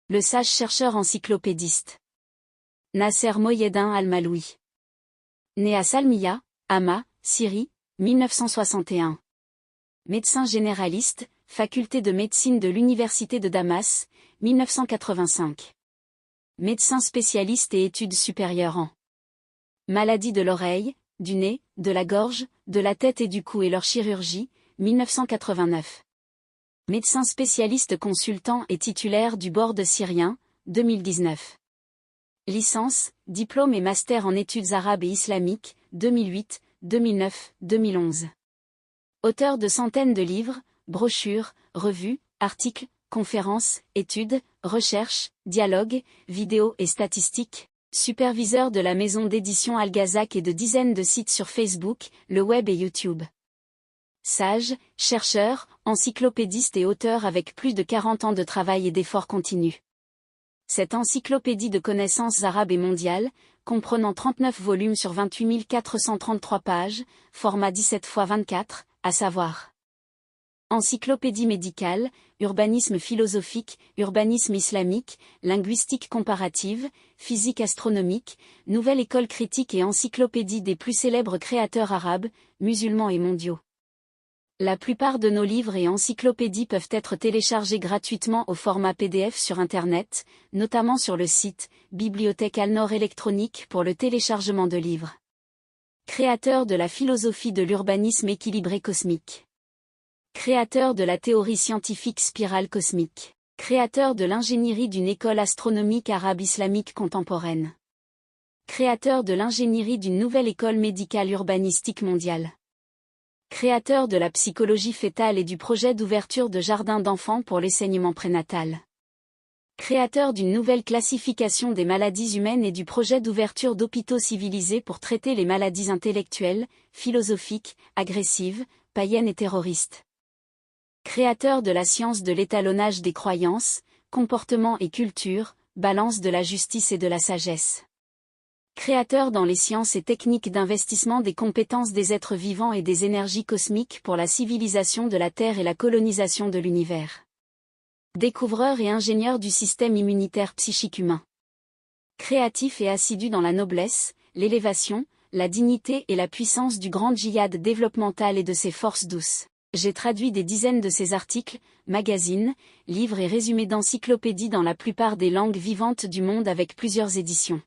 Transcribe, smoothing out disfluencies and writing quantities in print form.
Le sage chercheur encyclopédiste. Nasser Mohiedin Al-Maloui. Né à Salmiya, Hama, Syrie, 1961. Médecin généraliste, faculté de médecine de l'Université de Damas, 1985. Médecin spécialiste et études supérieures en maladies de l'oreille, du nez, de la gorge, de la tête et du cou et leur chirurgie, 1989. Médecin spécialiste consultant et titulaire du Board syrien, 2019. Licence, diplôme et master en études arabes et islamiques, 2008, 2009, 2011. Auteur de centaines de livres, brochures, revues, articles, conférences, études, recherches, dialogues, vidéos et statistiques. Superviseur de la maison d'édition Al-Ghazak et de dizaines de sites sur Facebook, le web et YouTube. Sage, chercheur, encyclopédiste et auteur avec plus de 40 ans de travail et d'efforts continus. Cette encyclopédie de connaissances arabes et mondiales, comprenant 39 volumes sur 28 433 pages, format 17 x 24, à savoir encyclopédie médicale, urbanisme philosophique, urbanisme islamique, linguistique comparative, physique astronomique, nouvelle école critique et encyclopédie des plus célèbres créateurs arabes, musulmans et mondiaux. La plupart de nos livres et encyclopédies peuvent être téléchargés gratuitement au format PDF sur Internet, notamment sur le site Bibliothèque Al-Noor électronique pour le téléchargement de livres. Créateur de la philosophie de l'urbanisme équilibré cosmique. Créateur de la théorie scientifique spirale cosmique. Créateur de l'ingénierie d'une école astronomique arabe islamique contemporaine. Créateur de l'ingénierie d'une nouvelle école médicale urbanistique mondiale. Créateur de la psychologie fœtale et du projet d'ouverture de jardins d'enfants pour l'enseignement prénatal. Créateur d'une nouvelle classification des maladies humaines et du projet d'ouverture d'hôpitaux civilisés pour traiter les maladies intellectuelles, philosophiques, agressives, païennes et terroristes. Créateur de la science de l'étalonnage des croyances, comportements et culture, balance de la justice et de la sagesse. Créateur dans les sciences et techniques d'investissement des compétences des êtres vivants et des énergies cosmiques pour la civilisation de la Terre et la colonisation de l'univers. Découvreur et ingénieur du système immunitaire psychique humain. Créatif et assidu dans la noblesse, l'élévation, la dignité et la puissance du grand djihad développemental et de ses forces douces. J'ai traduit des dizaines de ses articles, magazines, livres et résumés d'encyclopédies dans la plupart des langues vivantes du monde avec plusieurs éditions.